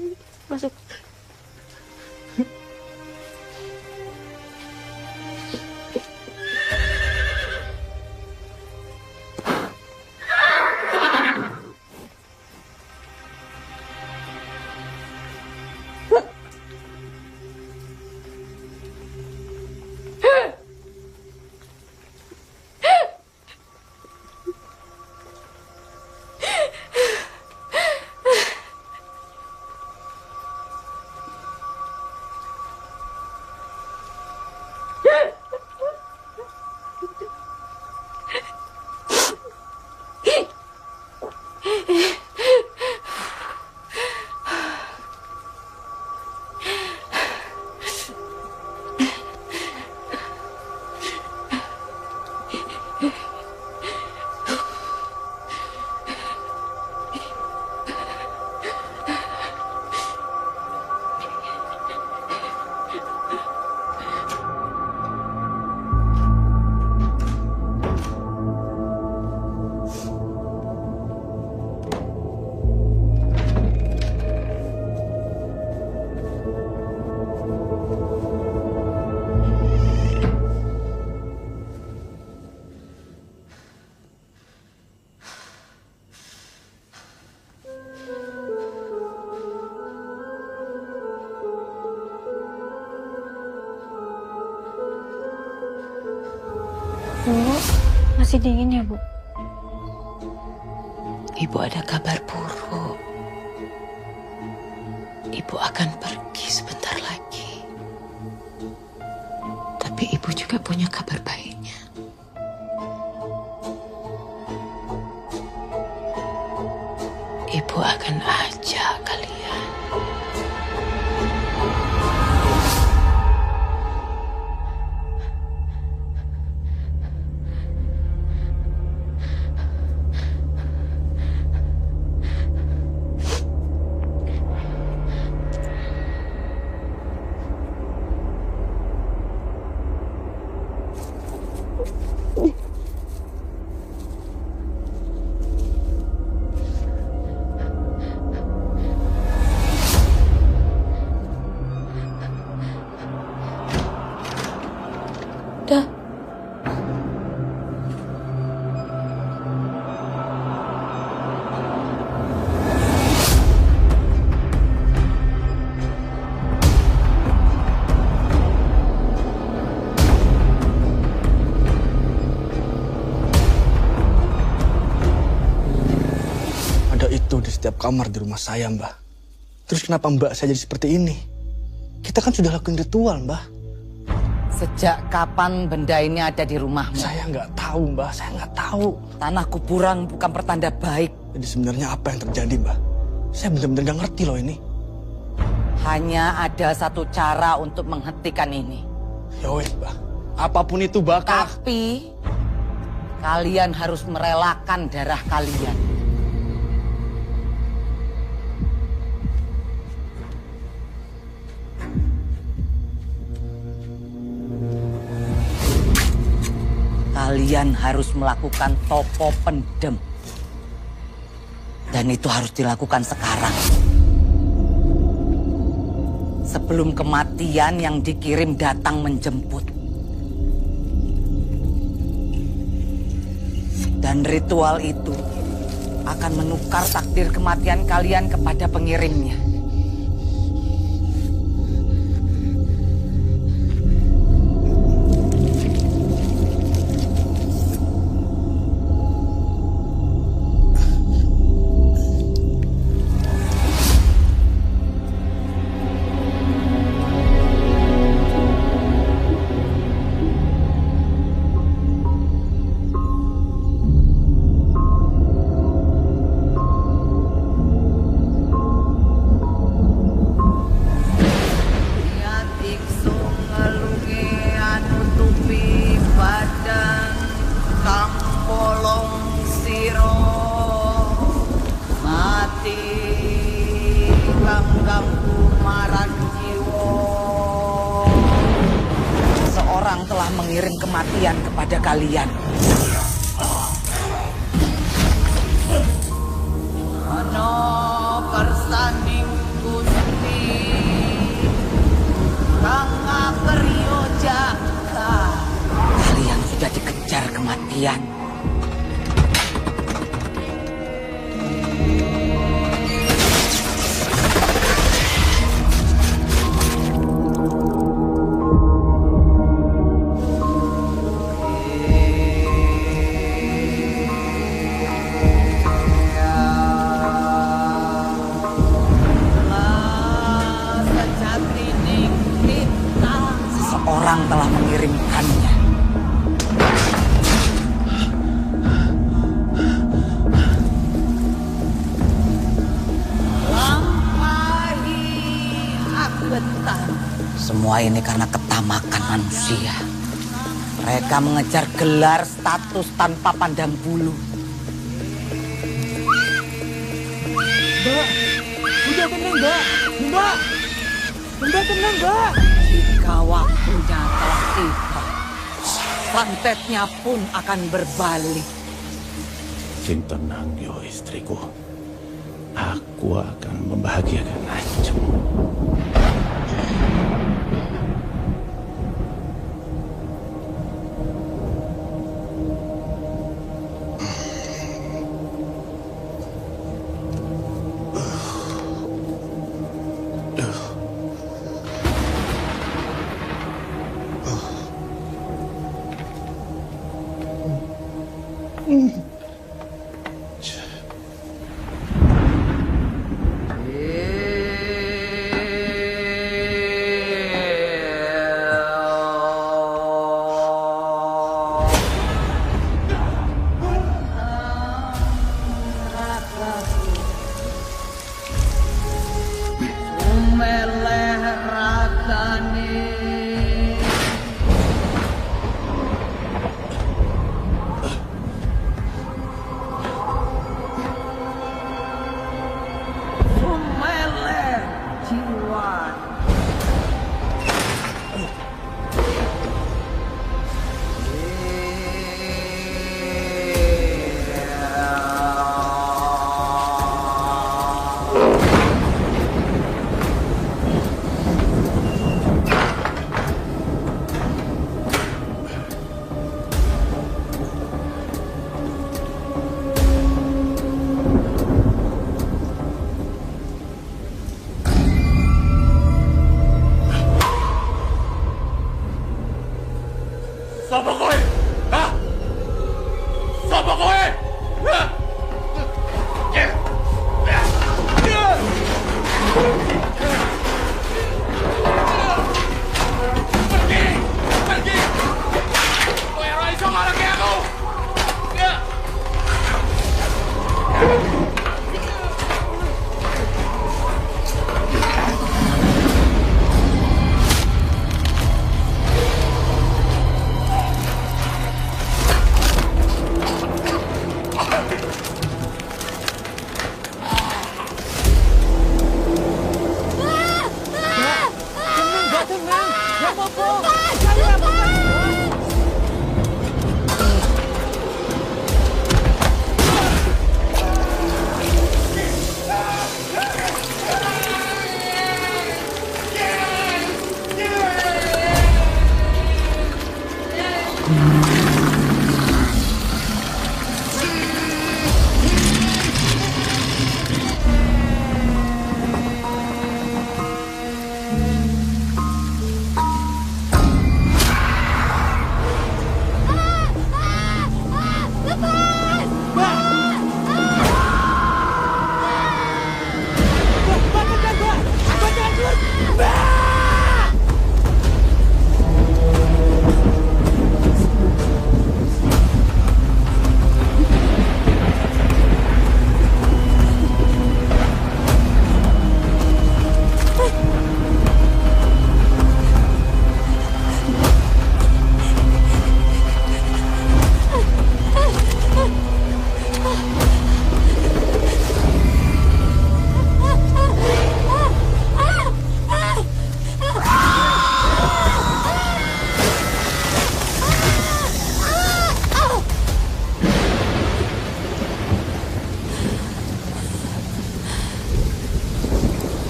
masih dingin ya, Bu? Ibu ada kabar buruk. Ibu akan pergi sebentar lagi. Tapi ibu juga punya kabar baiknya. Ibu akan ajak kalian. Dah. Ada itu di setiap kamar di rumah saya, Mbah. Terus kenapa Mbak saya jadi seperti ini? Kita kan sudah lakukan ritual, Mbah. Sejak kapan benda ini ada di rumahmu? Saya nggak tahu, Mbah. Saya nggak tahu. Tanah kuburan bukan pertanda baik. Jadi sebenarnya apa yang terjadi, Mbah? Saya benar-benar nggak ngerti loh ini. Hanya ada satu cara untuk menghentikan ini. Ya wes, Mbah. Apapun itu bakal... Tapi kalian harus merelakan darah kalian. Kalian harus melakukan topo pendem. Dan itu harus dilakukan sekarang. Sebelum kematian yang dikirim datang menjemput. Dan ritual itu akan menukar takdir kematian kalian kepada pengirimnya. Seseorang telah mengirim kematian kepada kalian. Ono persanding Gusti Kang Akeryo Jaka. Kalian sudah dikejar kematian. Seseorang telah mengirimkannya. Semua ini karena ketamakan manusia. Mereka mengejar gelar status tanpa pandang bulu. Mbak, udah tenang, Mbak. Mbak, Mbak tenang, Mbak. Jika waktunya telah tiba, santetnya pun akan berbalik. Jin tenang, yo istriku. Aku akan membahagiakan Ajeng. Sapa kowe? Hah? Sapa kowe? Hah? Pergi! Pergi! Kowe ora iso ngalahke aku.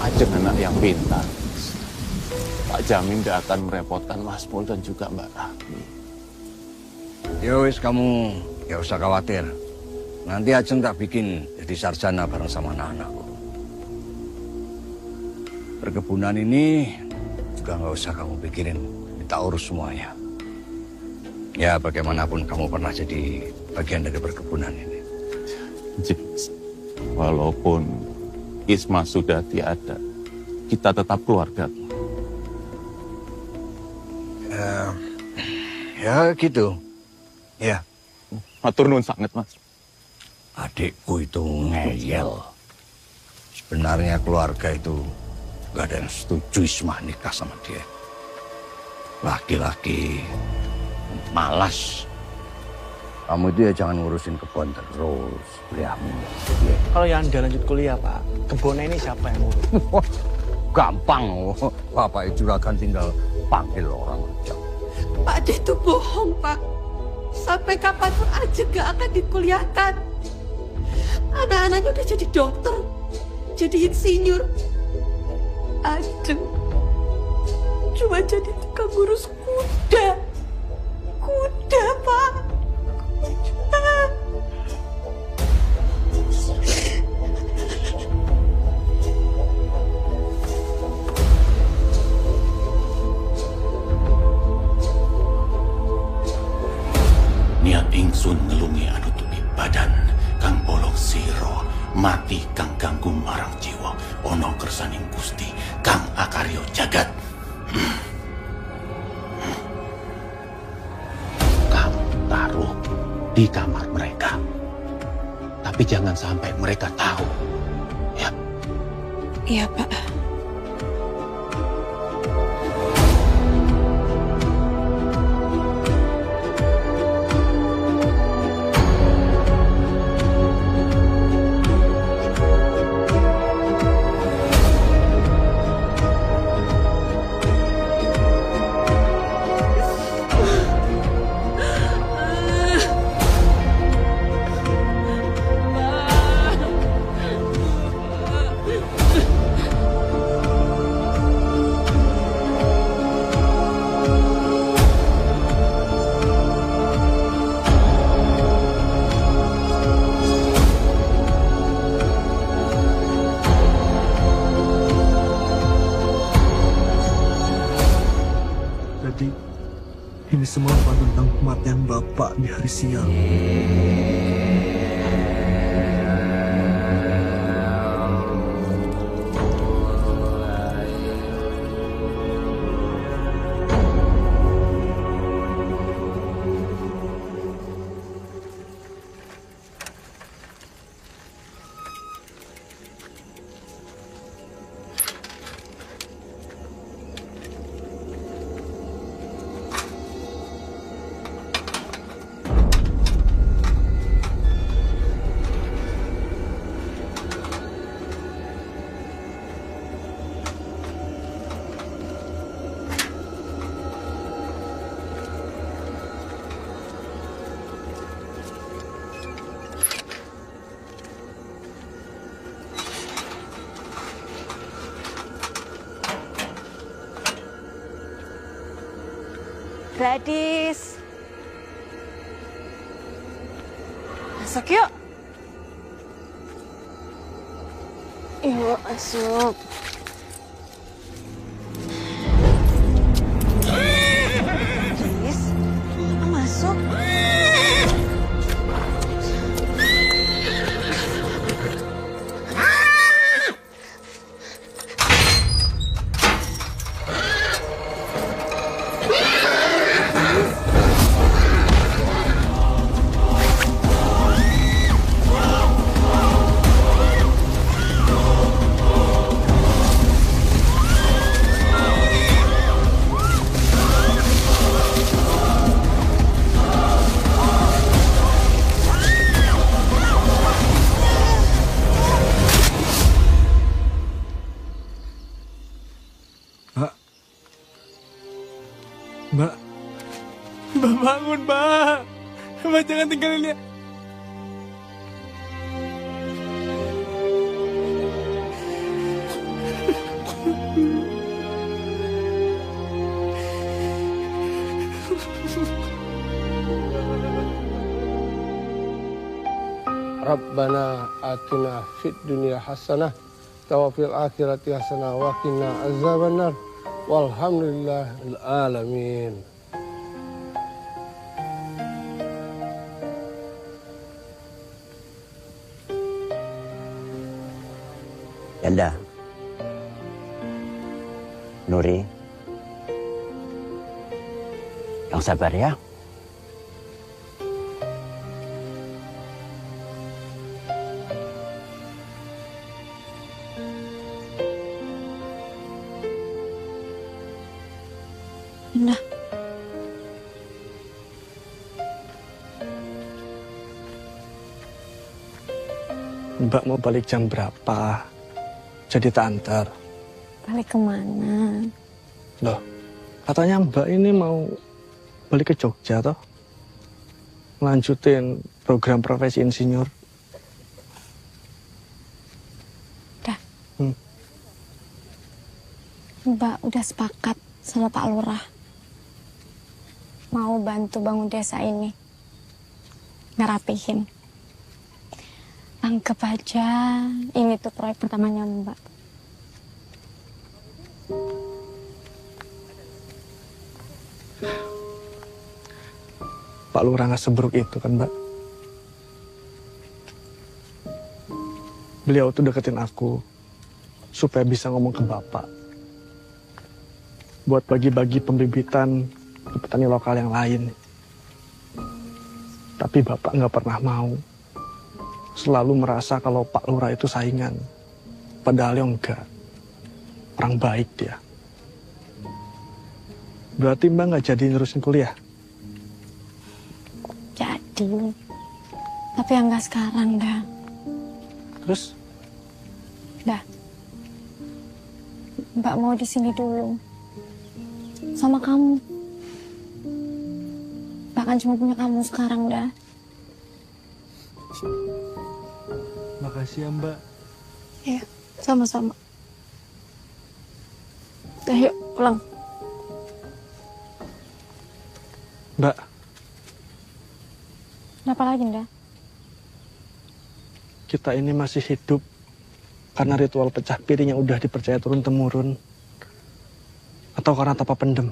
Ajeng anak yang pintar. Tak jamin tidak akan merepotkan Mas Pol dan juga Mbak Rahmi. Ya wis, kamu gak usah khawatir. Nanti Ajeng tak bikin jadi sarjana bareng sama anak-anakku. Perkebunan ini juga nggak usah kamu pikirin, kita urus semuanya. Ya bagaimanapun kamu pernah jadi bagian dari perkebunan ini. Walaupun Isma sudah tiada, kita tetap keluarga. Ya gitu. Ya. Matur nuwun sangat, Mas. Adikku itu ngeyel. Sebenarnya keluarga itu gak ada yang setuju Isma nikah sama dia. Laki-laki malas. Kamu itu ya jangan ngurusin kebun terus, kuliahmu. Ya. Kalau yang Anda lanjut kuliah, Pak, kebunnya ini siapa yang ngurus? Gampang, Bapak juragan tinggal panggil orang aja. Pak De itu bohong, Pak. Sampai kapanpun aja gak akan dikuliahkan. Anak-anaknya udah jadi dokter, jadi insinyur. Aduh, cuma jadi tukang ngurus kuda. Kuda, Pak. Kuda. Niat ingsun ngelungi anu tupi badan kang bolong siro mati kang ganggu marang jiwa ono kersaning Gusti kang akaryo jagat. Kamu taruh di kamar mereka, tapi jangan sampai mereka tahu, ya. Iya, Pak. semapa tentang kematian Bapak di hari siang. Gadis. Masuk yuk. Yuk, masuk. Gadis, masuk. Mbak. Mbak bangun, Mbak. Mbak jangan tinggalin dia. Rabbana atina fid dunya hasanah wa fil akhirati hasanah wa qina azabannar. Walhamdulillahil alamin. Yanda, Nuri, yang sabar ya. Indah. Mbak mau balik jam berapa? Jadi tak antar. Balik kemana? Loh, katanya Mbak ini mau balik ke Jogja toh? Lanjutin program profesi insinyur. Udah. Mbak udah sepakat sama Pak Lurah. Mau bantu bangun desa ini. Ngerapihin. Anggap aja ini tuh proyek pertamanya Mbak. Pak Lurah nggak seburuk itu kan, Mbak? Beliau tuh deketin aku supaya bisa ngomong ke Bapak. Buat bagi-bagi pembibitan ke petani lokal yang lain. Tapi Bapak nggak pernah mau. Selalu merasa kalau Pak Lurah itu saingan. Padahal yang enggak. Orang baik dia. Berarti Mbak nggak jadi nerusin kuliah? Jadi. Tapi yang nggak sekarang dah. Terus? Dah. Mbak mau di sini dulu. Sama kamu. Bahkan cuma punya kamu sekarang dah. Makasih ya, Mbak. Iya, sama-sama. Yuk, pulang. Mbak. Kenapa lagi, Nda? Kita ini masih hidup karena ritual pecah piring yang udah dipercaya turun-temurun. Atau karena tanpa pendem.